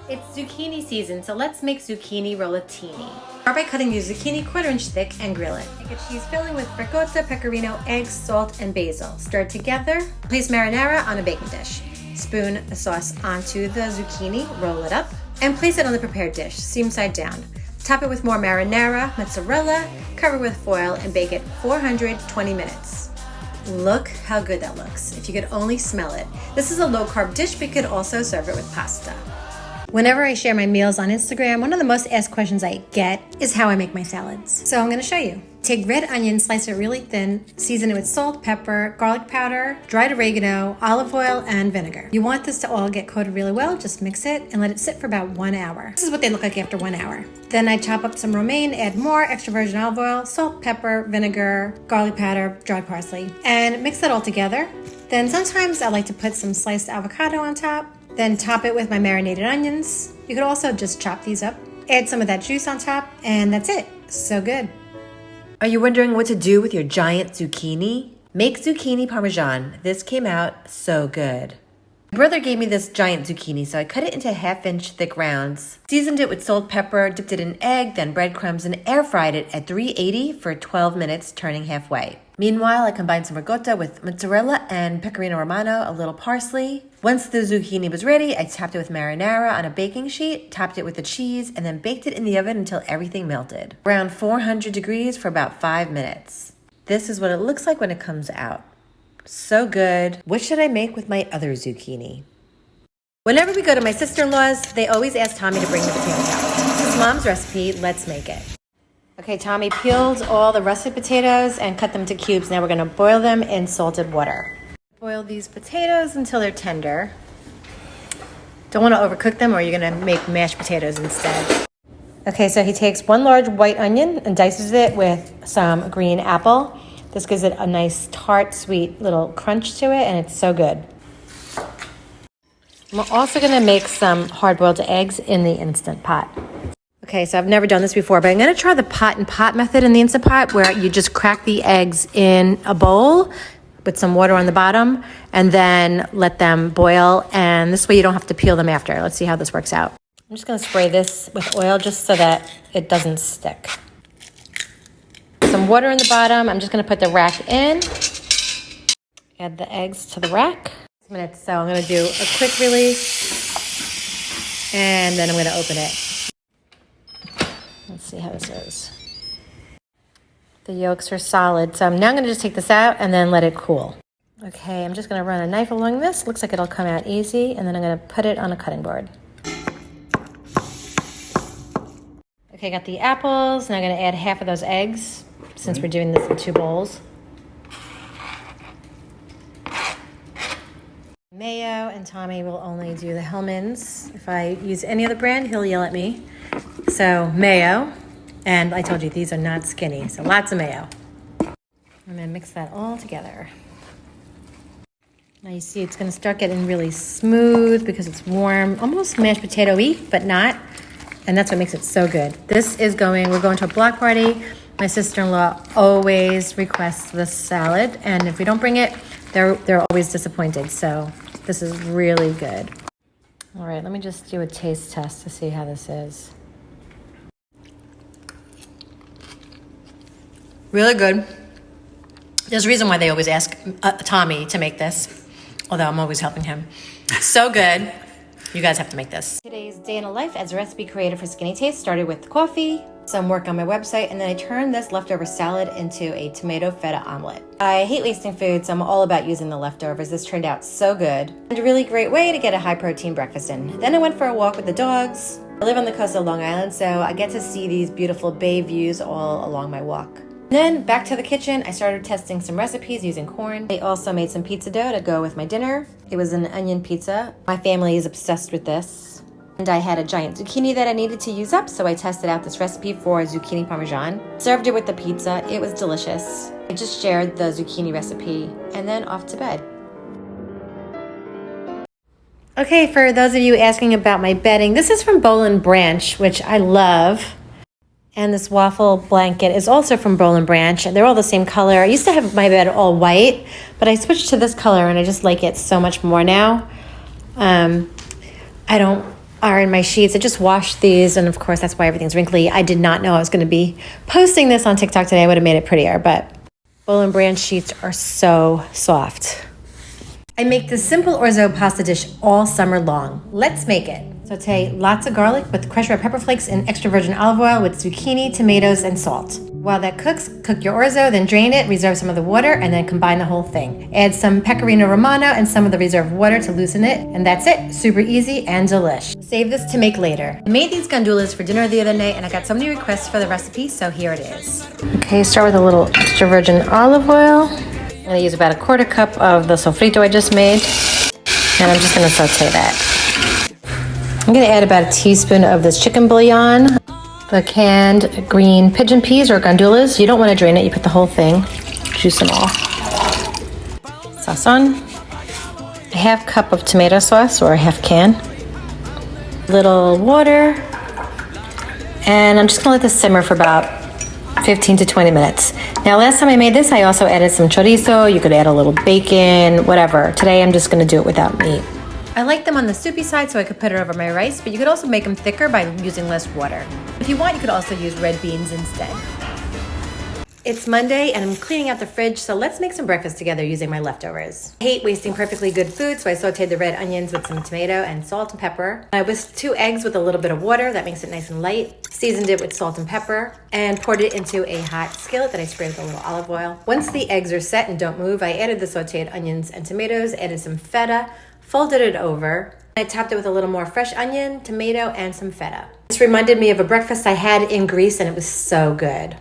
It's zucchini season, so let's make zucchini rollatini. Start by cutting your zucchini 1/4 inch thick and grill it. Make a cheese filling with ricotta, pecorino, eggs, salt, and basil. Stir together. Place marinara on a baking dish. Spoon the sauce onto the zucchini, roll it up, and place it on the prepared dish, seam side down. Top it with more marinara, mozzarella, cover with foil, and bake it 420 minutes. Look how good that looks. If you could only smell it. This is a low-carb dish, but you could also serve it with pasta. Whenever I share my meals on Instagram, one of the most asked questions I get is how I make my salads. So I'm gonna show you. Take red onion, slice it really thin, season it with salt, pepper, garlic powder, dried oregano, olive oil, and vinegar. You want this to all get coated really well, just mix it and let it sit for about 1 hour. This is what they look like after 1 hour. Then I chop up some romaine, add more extra virgin olive oil, salt, pepper, vinegar, garlic powder, dried parsley, and mix that all together. Then sometimes I like to put some sliced avocado on top. Then top it with my marinated onions. You could also just chop these up, add some of that juice on top, and that's it. So good. Are you wondering what to do with your giant zucchini? Make zucchini parmesan. This came out so good. My brother gave me this giant zucchini, so I cut it into 1/2 inch thick rounds, seasoned it with salt, pepper, dipped it in egg, then breadcrumbs, and air fried it at 380 for 12 minutes, turning halfway. Meanwhile, I combined some ricotta with mozzarella and pecorino romano, a little parsley. Once the zucchini was ready, I topped it with marinara on a baking sheet, topped it with the cheese, and then baked it in the oven until everything melted. Around 400 degrees for about 5 minutes. This is what it looks like when it comes out. So good. What should I make with my other zucchini? Whenever we go to my sister-in-law's, they always ask Tommy to bring the potato salad. This is Mom's recipe. Let's make it. Okay, Tommy peeled all the russet potatoes and cut them to cubes. Now we're going to boil them in salted water. Boil these potatoes until they're tender. Don't want to overcook them or you're going to make mashed potatoes instead. Okay, so he takes 1 large white onion and dices it with some green apple. This gives it a nice tart, sweet little crunch to it, and it's so good. I'm also going to make some hard-boiled eggs in the Instant Pot. Okay, so I've never done this before, but I'm going to try the pot and pot method in the Instant Pot, where you just crack the eggs in a bowl with some water on the bottom and then let them boil, and this way you don't have to peel them after. Let's see how this works out. I'm just going to spray this with oil just so that it doesn't stick. Some water in the bottom. I'm just going to put the rack in. Add the eggs to the rack. So I'm going to do a quick release, and then I'm going to open it. Let's see how this is. The yolks are solid. So now I'm going to just take this out and then let it cool. Okay, I'm just going to run a knife along this. Looks like it'll come out easy. And then I'm going to put it on a cutting board. Okay, I got the apples. Now I'm going to add half of those eggs since we're doing this in 2 bowls. Mayo, and Tommy will only do the Hellmann's. If I use any other brand, he'll yell at me. So Mayo, and I told you these are not skinny, so lots of mayo. And then mix that all together. Now you see it's going to start getting really smooth because it's warm, almost mashed potato-y, but not. And that's what makes it so good. We're going to a block party. My sister-in-law always requests this salad, and if we don't bring it, they're always disappointed. So this is really good. All right, let me just do a taste test to see how this is. Really good. There's a reason why they always ask Tommy to make this, although I'm always helping him. So good. You guys have to make this. Today's day in a life as a recipe creator for Skinnytaste started with coffee, some work on my website, and then I turned this leftover salad into a tomato feta omelet. I hate wasting food, so I'm all about using the leftovers. This turned out so good. And a really great way to get a high-protein breakfast in. Then I went for a walk with the dogs. I live on the coast of Long Island, so I get to see these beautiful bay views all along my walk. Then back to the kitchen, I started testing some recipes using corn. I also made some pizza dough to go with my dinner. It was an onion pizza. My family is obsessed with this. And I had a giant zucchini that I needed to use up, so I tested out this recipe for zucchini parmesan. Served it with the pizza. It was delicious. I just shared the zucchini recipe and then off to bed. Okay, for those of you asking about my bedding, this is from Boll and Branch, which I love. And this waffle blanket is also from Boll and Branch. They're all the same color. I used to have my bed all white, but I switched to this color and I just like it so much more now. I are in my sheets. I just washed these, and of course that's why everything's wrinkly. I did not know I was going to be posting this on TikTok today. I would have made it prettier, but Boll and Branch sheets are so soft. I make this simple orzo pasta dish all summer long. Let's make it. Saute lots of garlic with crushed red pepper flakes and extra virgin olive oil with zucchini, tomatoes, and salt. While that cooks, cook your orzo, then drain it, reserve some of the water, and then combine the whole thing. Add some pecorino romano and some of the reserved water to loosen it, and that's it. Super easy and delish. Save this to make later. I made these gandules for dinner the other night, and I got so many requests for the recipe, so here it is. Okay, start with a little extra virgin olive oil. I'm gonna use about a quarter cup of the sofrito I just made, and I'm just gonna saute that. I'm gonna add about a teaspoon of this chicken bouillon, the canned green pigeon peas or gandules. You don't wanna drain it, you put the whole thing, juice them all. Sazon, a half cup of tomato sauce or a half can, little water, and I'm just gonna let this simmer for about 15 to 20 minutes. Now, last time I made this, I also added some chorizo. You could add a little bacon, whatever. Today, I'm just gonna do it without meat. I like them on the soupy side so I could put it over my rice, but you could also make them thicker by using less water. If you want, you could also use red beans instead. It's Monday and I'm cleaning out the fridge, so let's make some breakfast together using my leftovers. I hate wasting perfectly good food, so I sauteed the red onions with some tomato and salt and pepper. I whisked 2 eggs with a little bit of water, that makes it nice and light. Seasoned it with salt and pepper, and poured it into a hot skillet that I sprayed with a little olive oil. Once the eggs are set and don't move, I added the sauteed onions and tomatoes, added some feta, folded it over. I topped it with a little more fresh onion, tomato, and some feta. This reminded me of a breakfast I had in Greece, and it was so good.